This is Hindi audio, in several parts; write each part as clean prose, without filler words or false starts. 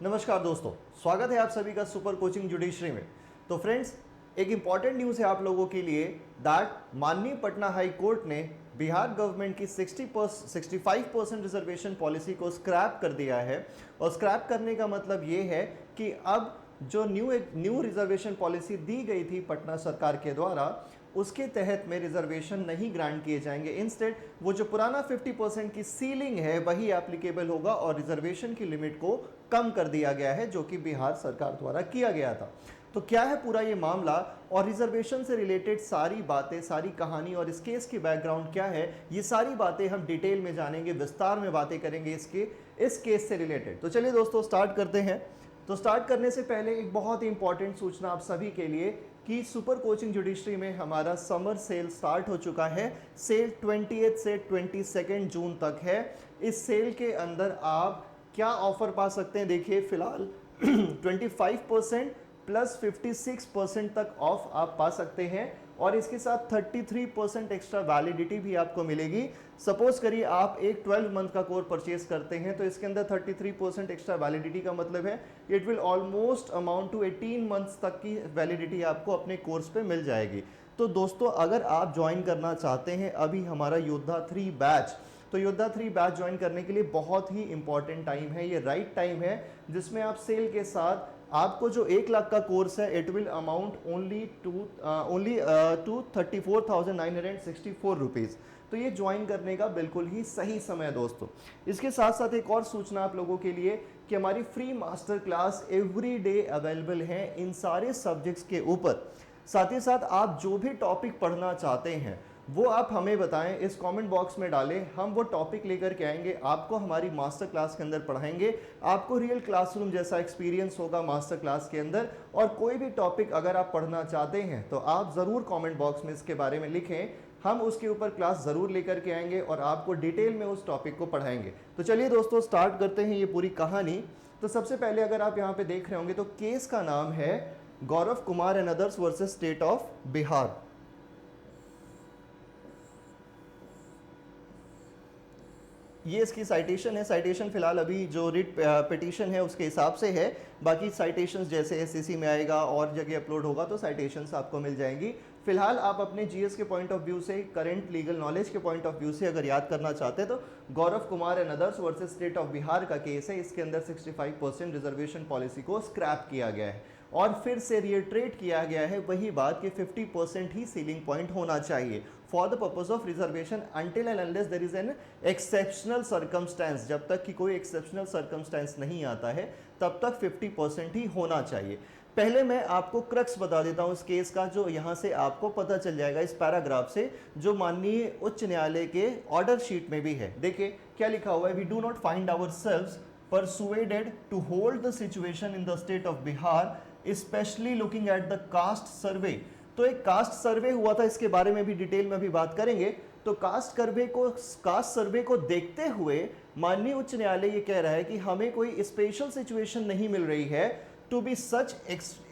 नमस्कार दोस्तों, स्वागत है आप सभी का सुपर कोचिंग जुडिशरी में। तो फ्रेंड्स, एक इंपॉर्टेंट न्यूज़ है आप लोगों के लिए दैट माननीय पटना हाई कोर्ट ने बिहार गवर्नमेंट की 65% रिजर्वेशन पॉलिसी को स्क्रैप कर दिया है। और स्क्रैप करने का मतलब ये है कि अब जो न्यू रिजर्वेशन पॉलिसी दी गई थी पटना सरकार के द्वारा, उसके तहत में रिजर्वेशन नहीं ग्रांट किए जाएंगे। इंस्टेड वो जो पुराना 50% की सीलिंग है वही एप्लीकेबल होगा और रिजर्वेशन की लिमिट को कम कर दिया गया है, जो कि बिहार सरकार द्वारा किया गया था। तो क्या है पूरा ये मामला और रिजर्वेशन से रिलेटेड सारी बातें, सारी कहानी और इस केस की बैकग्राउंड क्या है, ये सारी बातें हम डिटेल में जानेंगे, विस्तार में बातें करेंगे इस केस से रिलेटेड। तो चलिए दोस्तों स्टार्ट करते हैं। तो स्टार्ट करने से पहले एक बहुत ही इंपॉर्टेंट सूचना आप सभी के लिए कि सुपर कोचिंग जुडिशरी में हमारा समर सेल स्टार्ट हो चुका है। सेल 28 से 22 जून तक है। इस सेल के अंदर आप क्या ऑफर पा सकते हैं, देखिए फिलहाल 25% प्लस 56% तक ऑफ आप पा सकते हैं और इसके साथ 33% एक्स्ट्रा वैलिडिटी भी आपको मिलेगी। सपोज करिए आप एक 12 मंथ का कोर्स परचेज करते हैं तो इसके अंदर 33% एक्स्ट्रा वैलिडिटी का मतलब है it will almost amount to 18 months तक की वैलिडिटी आपको अपने कोर्स पे मिल जाएगी। तो दोस्तों, अगर आप ज्वाइन करना चाहते हैं अभी हमारा योद्धा 3 बैच, तो योद्धा 3 बैच ज्वाइन करने के लिए बहुत ही इंपॉर्टेंट टाइम है, ये राइट टाइम है जिसमें आप सेल के साथ आपको जो 1 लाख का कोर्स है it will amount only to 34,964 rupees. तो ये ज्वाइन करने का बिल्कुल ही सही समय है दोस्तों। इसके साथ साथ एक और सूचना आप लोगों के लिए कि हमारी free master class every day available है इन सारे सब्जेक्ट्स के ऊपर। साथ ही साथ आप जो भी टॉपिक पढ़ना चाहते हैं वो आप हमें बताएं, इस कमेंट बॉक्स में डालें, हम वो टॉपिक लेकर के आएंगे, आपको हमारी मास्टर क्लास के अंदर पढ़ाएंगे। आपको रियल क्लासरूम जैसा एक्सपीरियंस होगा मास्टर क्लास के अंदर। और कोई भी टॉपिक अगर आप पढ़ना चाहते हैं तो आप ज़रूर कमेंट बॉक्स में इसके बारे में लिखें, हम उसके ऊपर क्लास ज़रूर लेकर के आएंगे और आपको डिटेल में उस टॉपिक को पढ़ाएंगे। तो चलिए दोस्तों स्टार्ट करते हैं ये पूरी कहानी। तो सबसे पहले अगर आप यहाँ पे देख रहे होंगे तो केस का नाम है Gaurav Kumar and others versus state of Bihar. ये इसकी साइटेशन है। साइटेशन फिलहाल अभी जो रिट पिटीशन है उसके हिसाब से है, बाकी साइटेशंस जैसे एससीसी में आएगा और जगह अपलोड होगा तो साइटेशंस आपको मिल जाएंगी। फिलहाल आप अपने जीएस के पॉइंट ऑफ व्यू से, करंट लीगल नॉलेज के पॉइंट ऑफ व्यू से अगर याद करना चाहते हैं तो Gaurav Kumar and others versus state of Bihar का केस है। इसके अंदर 65% रिजर्वेशन पॉलिसी को स्क्रैप किया गया है और फिर से रिट्रेट किया गया है वही बात कि 50% ही सीलिंग पॉइंट होना चाहिए for the purpose of reservation until and unless there is an exceptional circumstance. जब तक कि कोई एक्सेप्शनल सर्कमस्टेंस नहीं आता है तब तक 50% ही होना चाहिए। पहले मैं आपको क्रक्स बता देता हूं इस केस का, जो यहां से आपको पता चल जाएगा इस पैराग्राफ से, जो माननीय उच्च न्यायालय के ऑर्डर शीट में भी है। देखिए क्या लिखा हुआ है, we do not find ourselves persuaded to hold the situation in the state of Bihar, especially looking at the caste survey। तो एक कास्ट सर्वे हुआ था, इसके बारे में भी डिटेल में भी बात करेंगे। तो कास्ट सर्वे को देखते हुए माननीय उच्च न्यायालय ये कह रहा है कि हमें कोई स्पेशल सिचुएशन नहीं मिल रही है to be such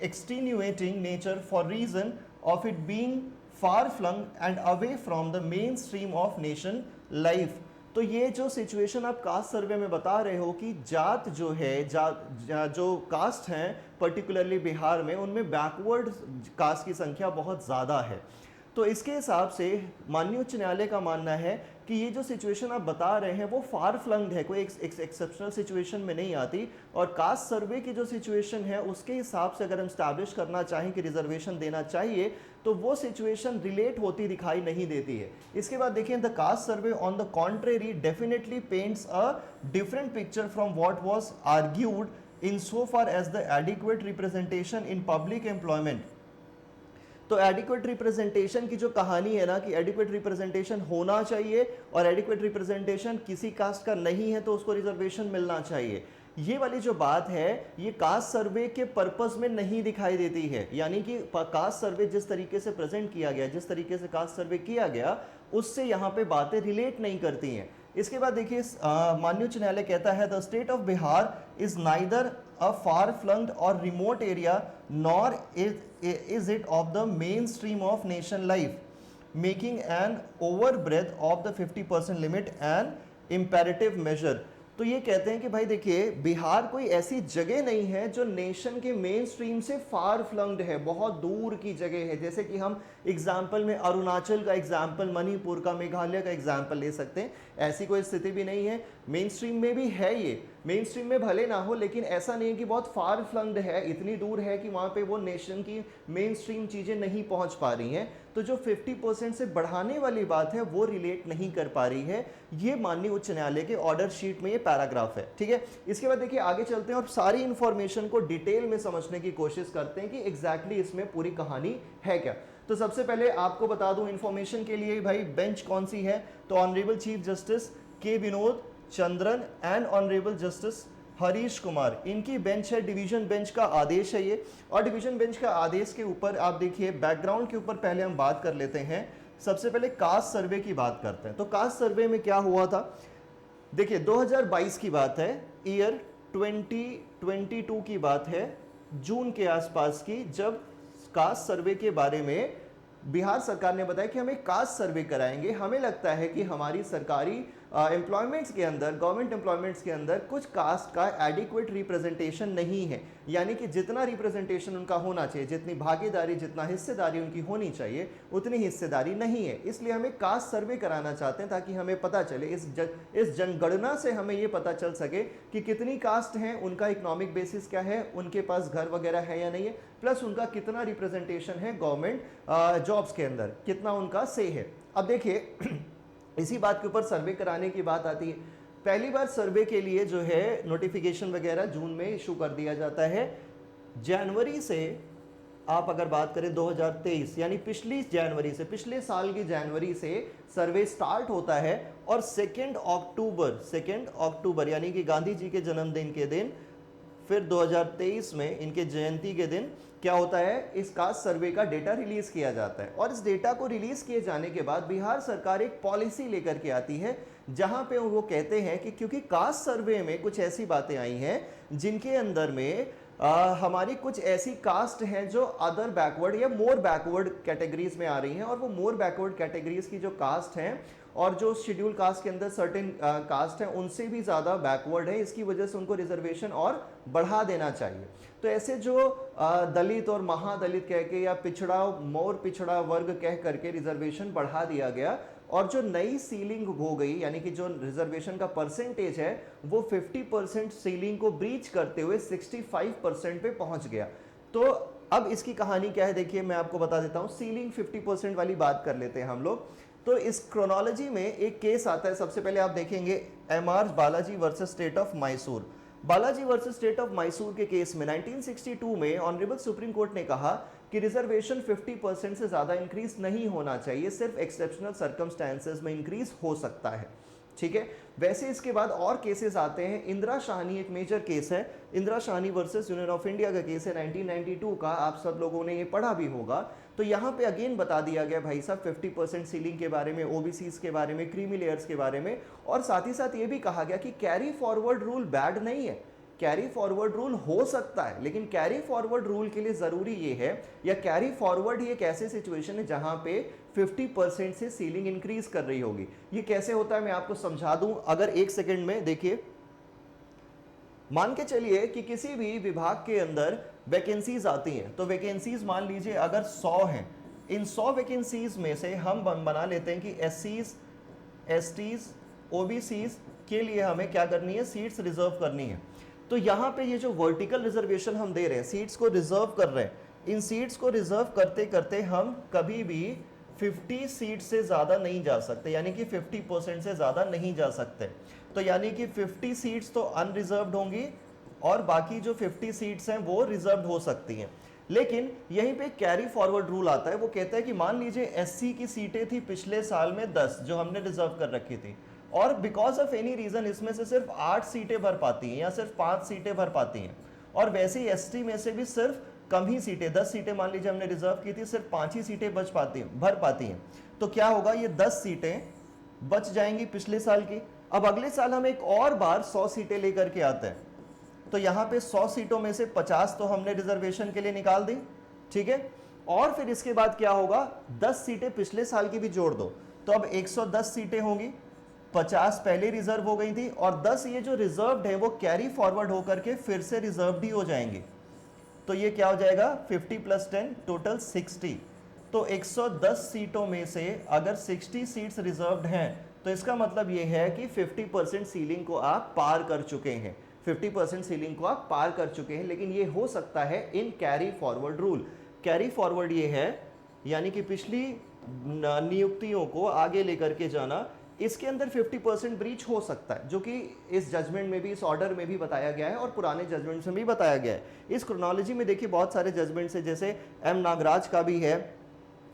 extenuating nature for reason of it being far flung and away from the mainstream of nation life. तो ये जो सिचुएशन आप कास्ट सर्वे में बता रहे हो कि जात जो है, जो कास्ट हैं पर्टिकुलरली बिहार में, उनमें बैकवर्ड कास्ट की संख्या बहुत ज़्यादा है। तो इसके हिसाब से माननीय उच्च न्यायालय का मानना है कि ये जो सिचुएशन आप बता रहे हैं वो फार फ्लंग्ड है, कोई एक्सेप्शनल सिचुएशन में नहीं आती। और कास्ट सर्वे की जो सिचुएशन है उसके हिसाब से अगर हम स्टैब्लिश करना चाहें कि रिजर्वेशन देना चाहिए तो वो सिचुएशन रिलेट होती दिखाई नहीं देती है। इसके बाद देखिए, the caste survey on the contrary definitely paints a different picture from what was argued in so far as the adequate representation in public employment. तो एडिक्वेट रिप्रेजेंटेशन की जो कहानी है ना, कि एडिक्वेट रिप्रेजेंटेशन होना चाहिए और एडिक्वेट रिप्रेजेंटेशन किसी कास्ट का नहीं है तो उसको रिजर्वेशन मिलना चाहिए, ये वाली जो बात है ये कास्ट सर्वे के पर्पस में नहीं दिखाई देती है। यानी कि कास्ट सर्वे जिस तरीके से प्रेजेंट किया गया, जिस तरीके से कास्ट सर्वे किया गया, उससे यहाँ पे बातें रिलेट नहीं करती हैं। इसके बाद देखिए, माननीय उच्च न्यायालय कहता है the state of Bihar is neither a far flunged और remote area nor is it of the mainstream of nation life, making an over breadth of the 50% limit and imperative measure. तो ये कहते हैं कि भाई देखिए बिहार कोई ऐसी जगह नहीं है जो नेशन के मेन स्ट्रीम से फार फ्लंग्ड है, बहुत दूर की जगह है। जैसे कि हम एग्जाम्पल में अरुणाचल का एग्जाम्पल, मणिपुर का, मेघालय का एग्जाम्पल ले सकते हैं। ऐसी कोई स्थिति भी नहीं है, मेन स्ट्रीम में भी है, ये मेन स्ट्रीम में भले ना हो लेकिन ऐसा नहीं है कि बहुत फार फ्लंग्ड है, इतनी दूर है कि वहाँ पे वो नेशन की मेन स्ट्रीम चीज़ें नहीं पहुँच पा रही हैं। तो जो 50% से बढ़ाने वाली बात है वो रिलेट नहीं कर पा रही है, ये माननीय उच्च न्यायालय के ऑर्डर शीट में ये पैराग्राफ है। ठीक है, इसके बाद देखिए आगे चलते हैं और सारी इंफॉर्मेशन को डिटेल में समझने की कोशिश करते हैं कि एग्जैक्टली इसमें पूरी कहानी है क्या। तो सबसे पहले आपको बता दूं इंफॉर्मेशन के लिए भाई बेंच कौन सी है, तो ऑनरेबल चीफ जस्टिस के Vinod Chandran and honourable justice Harish Kumar, इनकी बेंच है। डिवीजन बेंच का आदेश है ये, और डिवीजन बेंच का आदेश के ऊपर आप देखिए बैकग्राउंड के ऊपर पहले हम बात कर लेते हैं। सबसे पहले कास्ट सर्वे की बात करते हैं। तो कास्ट सर्वे में क्या हुआ था, देखिए 2022 की बात है, ईयर 2022 की बात है, जून के आसपास की, जब कास्ट सर्वे के बारे में बिहार सरकार ने बताया कि हम एक कास्ट सर्वे कराएंगे। हमें लगता है कि हमारी सरकारी एम्प्लॉयमेंट्स के अंदर, गवर्नमेंट एम्प्लॉयमेंट्स के अंदर कुछ कास्ट का एडिक्वेट रिप्रेजेंटेशन नहीं है, यानी कि जितना रिप्रेजेंटेशन उनका होना चाहिए, जितनी भागीदारी, जितना हिस्सेदारी उनकी होनी चाहिए, उतनी हिस्सेदारी नहीं है। इसलिए हमें कास्ट सर्वे कराना चाहते हैं ताकि हमें पता चले, इस जनगणना से हमें ये पता चल सके कि कितनी कास्ट हैं, उनका इकोनॉमिक बेसिस क्या है, उनके पास घर वगैरह है या नहीं है, प्लस उनका कितना रिप्रेजेंटेशन है गवर्नमेंट जॉब्स के अंदर, कितना उनका से है। अब देखिए इसी बात के ऊपर सर्वे कराने की बात आती है। पहली बार सर्वे के लिए जो है नोटिफिकेशन वगैरह जून में इशू कर दिया जाता है। जनवरी से आप अगर बात करें 2023 यानी पिछली जनवरी से, पिछले साल की जनवरी से सर्वे स्टार्ट होता है, और 2 अक्टूबर यानी कि गांधी जी के जन्मदिन के दिन, फिर 2023 में इनके जयंती के दिन क्या होता है, इस कास्ट सर्वे का डेटा रिलीज किया जाता है। और इस डेटा को रिलीज किए जाने के बाद बिहार सरकार एक पॉलिसी लेकर के आती है, जहां पे वो कहते हैं कि क्योंकि कास्ट सर्वे में कुछ ऐसी बातें आई हैं जिनके अंदर में हमारी कुछ ऐसी कास्ट हैं जो अदर बैकवर्ड या मोर बैकवर्ड कैटेगरीज में आ रही हैं, और वो मोर बैकवर्ड कैटेगरीज की जो कास्ट हैं और जो शेड्यूल कास्ट के अंदर सर्टेन कास्ट हैं उनसे भी ज़्यादा बैकवर्ड है, इसकी वजह से उनको रिजर्वेशन और बढ़ा देना चाहिए। तो ऐसे जो दलित और महादलित कह के या पिछड़ा, मोर पिछड़ा वर्ग कह करके रिजर्वेशन बढ़ा दिया गया, और जो नई सीलिंग हो गई यानी कि जो रिजर्वेशन का परसेंटेज है वो 50% सीलिंग को ब्रीच करते हुए 65% पे पहुंच गया। तो अब इसकी कहानी क्या है देखिए मैं आपको बता देता हूं। सीलिंग 50% वाली बात कर लेते हैं हम लोग। तो इस क्रोनोलॉजी में एक केस आता है, सबसे पहले आप देखेंगे MR Balaji versus state of Mysore. Balaji versus state of Mysore के केस में 1962 में ऑनरेबल सुप्रीम कोर्ट ने कहा कि रिजर्वेशन 50% से ज़्यादा इंक्रीज नहीं होना चाहिए, सिर्फ एक्सेप्शनल सर्कमस्टेंसेस में इंक्रीज हो सकता है। ठीक है, वैसे इसके बाद और केसेस आते हैं। इंदिरा शाहनी एक मेजर केस है, Indira Shahani versus union of India का केस है 1992 का, आप सब लोगों ने ये पढ़ा भी होगा। तो यहाँ पे अगेन बता दिया गया भाई साहब 50% सीलिंग के बारे में, ओबीसीज के बारे में, क्रीमी लेयर्स के बारे में, और साथ ही साथ ये भी कहा गया कि कैरी फॉरवर्ड रूल बैड नहीं है, कैरी फॉरवर्ड रूल हो सकता है, लेकिन कैरी फॉरवर्ड रूल के लिए जरूरी ये है, या कैरी फॉरवर्ड ही एक ऐसी सिचुएशन है जहां पे 50% से सीलिंग इंक्रीज कर रही होगी। ये कैसे होता है मैं आपको समझा दूं, अगर एक सेकंड में देखिए। मान के चलिए कि किसी भी विभाग के अंदर वैकेंसीज आती हैं, तो वैकेंसीज मान लीजिए अगर 100 हैं, इन 100 वैकेंसीज में से हम बना लेते हैं कि एससीज, एसटीज, ओबीसीज के लिए हमें क्या करनी है, सीट्स रिजर्व करनी है। तो यहाँ पे ये जो वर्टिकल रिजर्वेशन हम दे रहे हैं, सीट्स को रिजर्व कर रहे हैं, इन सीट्स को रिजर्व करते करते हम कभी भी 50 सीट से ज़्यादा नहीं जा सकते, यानी कि 50% से ज़्यादा नहीं जा सकते। तो यानी कि 50 सीट्स तो अनरिजर्व्ड होंगी और बाकी जो 50 सीट्स हैं वो रिजर्व्ड हो सकती हैं। लेकिन यहीं पे कैरी फॉरवर्ड रूल आता है, वो कहता है कि मान लीजिए एससी की सीटें थी पिछले साल में 10 जो हमने रिजर्व कर रखी थी, और बिकॉज ऑफ एनी रीजन इसमें से सिर्फ 8 सीटें भर पाती हैं या सिर्फ 5 सीटें भर पाती हैं, और वैसे ही एसटी में से भी सिर्फ कम ही सीटें, 10 सीटें मान लीजिए हमने रिजर्व की थी, सिर्फ 5 ही सीटें भर पाती हैं। तो क्या होगा, ये 10 सीटें बच जाएंगी पिछले साल की। अब अगले साल हम एक और बार 100 सीटें लेकर के आते हैं, तो यहाँ पे 100 सीटों में से 50 तो हमने रिजर्वेशन के लिए निकाल दी, ठीक है। और फिर इसके बाद क्या होगा, 10 सीटें पिछले साल की भी जोड़ दो, तो अब 110 सीटें होंगी, 50 पहले रिजर्व हो गई थी और 10 ये जो रिजर्व्ड है वो कैरी फॉरवर्ड होकर के फिर से रिजर्व्ड ही हो जाएंगे। तो ये क्या हो जाएगा 50 + 10 टोटल 60। तो 110 सीटों में से अगर 60 सीट्स रिजर्व्ड हैं तो इसका मतलब ये है कि 50% सीलिंग को आप पार कर चुके हैं, 50% सीलिंग को आप पार कर चुके हैं। लेकिन ये हो सकता है in carry forward rule. Carry forward ये है यानी कि पिछली नियुक्तियों को आगे लेकर के जाना, इसके अंदर 50% ब्रीच हो सकता है, जो कि इस जजमेंट में भी, इस ऑर्डर में भी बताया गया है और पुराने जजमेंट्स में भी बताया गया है। इस क्रोनोलॉजी में देखिए बहुत सारे जजमेंट्स है, जैसे एम नागराज का भी है,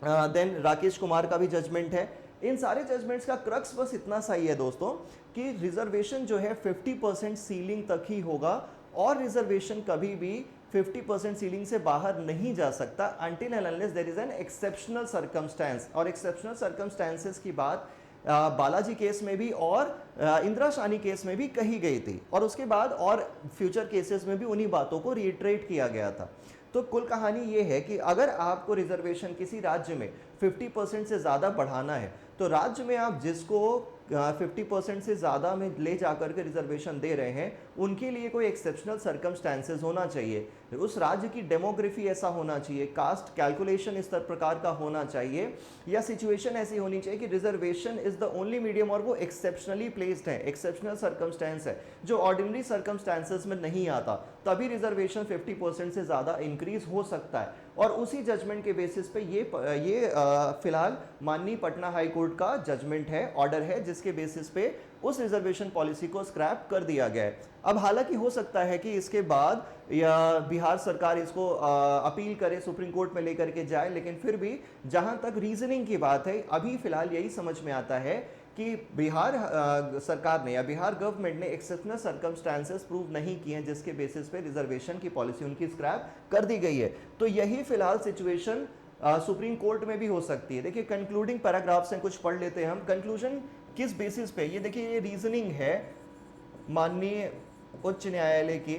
देन राकेश कुमार का भी जजमेंट है। इन सारे जजमेंट्स का क्रक्स बस इतना सा ही है दोस्तों कि रिजर्वेशन जो है 50% सीलिंग तक ही होगा और रिजर्वेशन कभी भी 50% सीलिंग से बाहर नहीं जा सकता until and unless there is an exceptional circumstance. और एक्सेप्शनल सर्कमस्टेंसेस की बात बालाजी केस में भी और इंदिरा शानी केस में भी कही गई थी और उसके बाद और फ्यूचर केसेस में भी उन्हीं बातों को रिट्रेट किया गया था। तो कुल कहानी ये है कि अगर आपको रिजर्वेशन किसी राज्य में 50% से ज़्यादा बढ़ाना है तो राज्य में आप जिसको 50% से ज़्यादा में ले जाकर के रिजर्वेशन दे रहे हैं उनके लिए कोई एक्सेप्शनल सर्कमस्टेंसेस होना चाहिए, उस राज्य की डेमोग्राफी ऐसा होना चाहिए, कास्ट कैलकुलेशन इस प्रकार का होना चाहिए, या सिचुएशन ऐसी होनी चाहिए कि reservation is the only medium और वो एक्सेप्शनली प्लेस्ड है, एक्सेप्शनल सर्कमस्टेंस है जो ऑर्डिनरी सर्कमस्टेंसेस में नहीं आता, तभी रिजर्वेशन 50% से ज़्यादा इंक्रीज हो सकता है। और उसी जजमेंट के बेसिस पे ये फिलहाल माननीय पटना हाई कोर्ट का जजमेंट है, ऑर्डर है, जिसके बेसिस पे उस रिजर्वेशन पॉलिसी को स्क्रैप कर दिया गया है। अब हालांकि हो सकता है कि इसके बाद या बिहार सरकार इसको अपील करे, सुप्रीम कोर्ट में लेकर के जाए, लेकिन फिर भी जहां तक रीजनिंग की बात है अभी फिलहाल यही समझ में आता है कि बिहार सरकार ने या बिहार गवर्नमेंट ने एक्सेप्शनल सर्कमस्टेंसेस प्रूव नहीं किए हैं जिसके बेसिस पे रिजर्वेशन की पॉलिसी उनकी स्क्रैप कर दी गई है। तो यही फिलहाल सिचुएशन सुप्रीम कोर्ट में भी हो सकती है। देखिए कंक्लूडिंग पैराग्राफ्स हैं, कुछ पढ़ लेते हैं हम। कंक्लूजन किस बेसिस पे, ये देखिए ये रीजनिंग है माननीय उच्च न्यायालय की,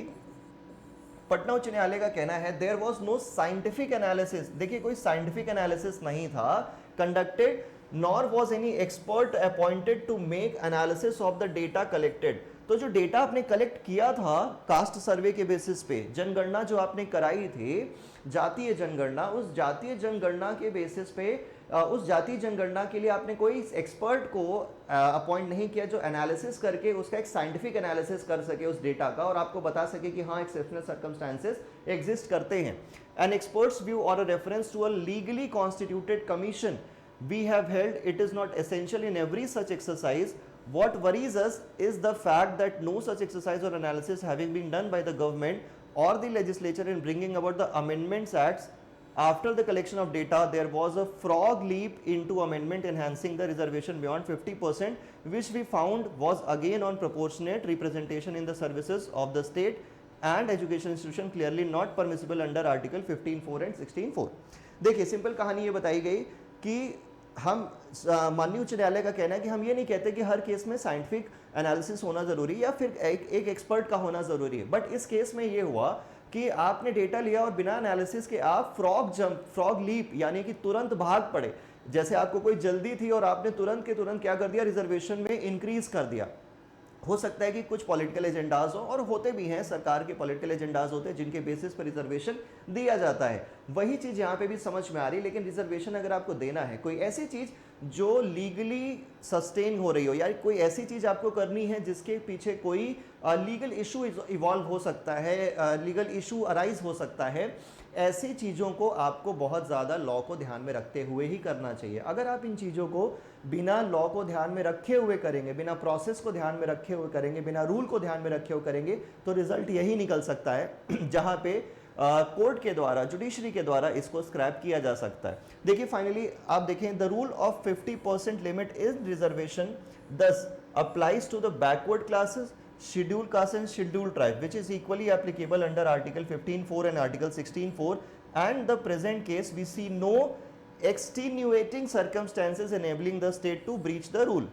पटना उच्च न्यायालय का कहना है there was no scientific analysis, देखिए कोई साइंटिफिक एनालिसिस नहीं था conducted, nor was any expert appointed to make analysis of the data collected. तो जो डेटा आपने कलेक्ट किया था कास्ट सर्वे के बेसिस पे, जनगणना जो आपने कराई थी, जातीय जनगणना, उस जातीय जनगणना के बेसिस पे उस जातीय जनगणना के लिए आपने कोई एक्सपर्ट को अपॉइंट नहीं किया जो एनालिसिस करके उसका एक साइंटिफिक एनालिसिस कर सके उस डेटा का और आपको बता सके कि हाँ एक्सेप्शनल सर्कमस्टेंसेस एग्जिस्ट करते हैं। एन एक्सपर्ट्स व्यू और a reference to a legally constituted commission we have held it is not essential in every such exercise. What worries us is the fact that no such exercise or analysis having been done by the government or the legislature in bringing about the amendments acts after the collection of data, there was a frog leap into amendment enhancing the reservation beyond 50%, which we found was again on proportionate representation in the services of the state and education institution, clearly not permissible under article 15(4) and 16(4). देखिए सिंपल कहानी ये बताई गई कि हम माननीय उच्च न्यायालय का कहना है कि हम ये नहीं कहते कि हर केस में साइंटिफिक एनालिसिस होना जरूरी है या फिर एक एक्सपर्ट का होना जरूरी है, बट इस केस में ये हुआ कि आपने डेटा लिया और बिना एनालिसिस के आप फ्रॉग लीप यानी कि तुरंत भाग पड़े, जैसे आपको कोई जल्दी थी और आपने तुरंत के तुरंत क्या कर दिया, रिजर्वेशन में इंक्रीज कर दिया। हो सकता है कि कुछ पॉलिटिकल एजेंडाज हो और होते भी हैं, सरकार के पॉलिटिकल एजेंडाज होते हैं जिनके बेसिस पर रिजर्वेशन दिया जाता है, वही चीज़ यहाँ पे भी समझ में आ रही। लेकिन रिजर्वेशन अगर आपको देना है, कोई ऐसी चीज़ जो लीगली सस्टेन हो रही हो या कोई ऐसी चीज़ आपको करनी है जिसके पीछे कोई लीगल इशू इवॉल्व हो सकता है, लीगल इशू अराइज हो सकता है, ऐसी चीज़ों को आपको बहुत ज़्यादा लॉ को ध्यान में रखते हुए ही करना चाहिए। अगर आप इन चीज़ों को बिना लॉ को ध्यान में रखे हुए करेंगे, बिना प्रोसेस को ध्यान में रखे हुए करेंगे, बिना रूल को ध्यान में रखे हुए करेंगे, तो रिजल्ट यही निकल सकता है जहाँ पे कोर्ट के द्वारा, जुडिशरी के द्वारा इसको स्क्रैप किया जा सकता है। देखिए फाइनली आप देखें, the rule of 50% limit is reservation thus applies to the backward classes, scheduled caste and scheduled tribe, which is equally applicable under article 15(4) and article 16(4). and the present case we see no extenuating circumstances enabling the state to breach the rule।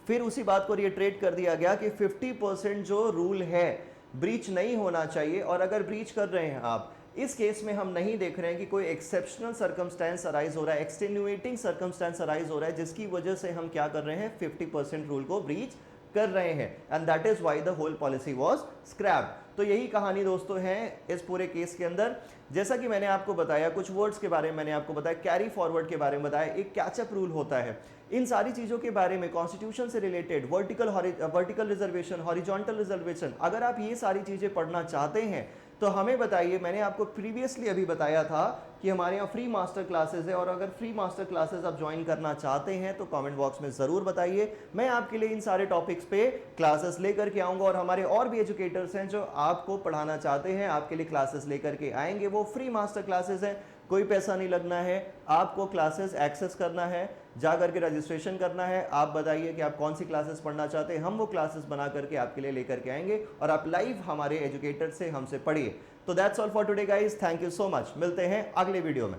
फिर उसी बात को रिट्रेट कर दिया गया कि 50% जो रूल है ब्रीच नहीं होना चाहिए, और अगर ब्रीच कर रहे हैं आप इस केस में हम नहीं देख रहे हैं कि कोई एक्सेप्शनल सर्कमस्टेंस अराइज हो रहा है, एक्सटेन्युएटिंग सर्कमस्टेंस अराइज हो रहा है, जिसकी वजह से हम क्या कर रहे हैं, 50% रूल को ब्रीच कर रहे हैं, and that is why the whole policy was scrap. तो यही कहानी दोस्तों है इस पूरे केस के अंदर। जैसा कि मैंने आपको बताया, कुछ वर्ड्स के बारे में मैंने आपको बताया, कैरी फॉरवर्ड के बारे में बताया, एक कैचअप रूल होता है, इन सारी चीजों के बारे में, कॉन्स्टिट्यूशन से related, vertical reservation, horizontal reservation, अगर आप ये सारी चीजें पढ़ना चाहते हैं तो हमें बताइए। मैंने आपको प्रीवियसली अभी बताया था कि हमारे यहाँ फ्री मास्टर क्लासेस है, और अगर फ्री मास्टर क्लासेस आप ज्वाइन करना चाहते हैं तो कमेंट बॉक्स में ज़रूर बताइए, मैं आपके लिए इन सारे टॉपिक्स पे क्लासेस लेकर के आऊँगा। और हमारे और भी एजुकेटर्स हैं जो आपको पढ़ाना चाहते हैं, आपके लिए क्लासेस लेकर के आएंगे। वो फ्री मास्टर क्लासेस हैं, कोई पैसा नहीं लगना है, आपको क्लासेस एक्सेस करना है, जा करके रजिस्ट्रेशन करना है। आप बताइए कि आप कौन सी क्लासेस पढ़ना चाहते हैं, हम वो क्लासेस बना करके आपके लिए लेकर के आएंगे, और आप लाइव हमारे एजुकेटर से हमसे पढ़िए। तो that's all for today guys, thank you so much, मिलते हैं अगले वीडियो में।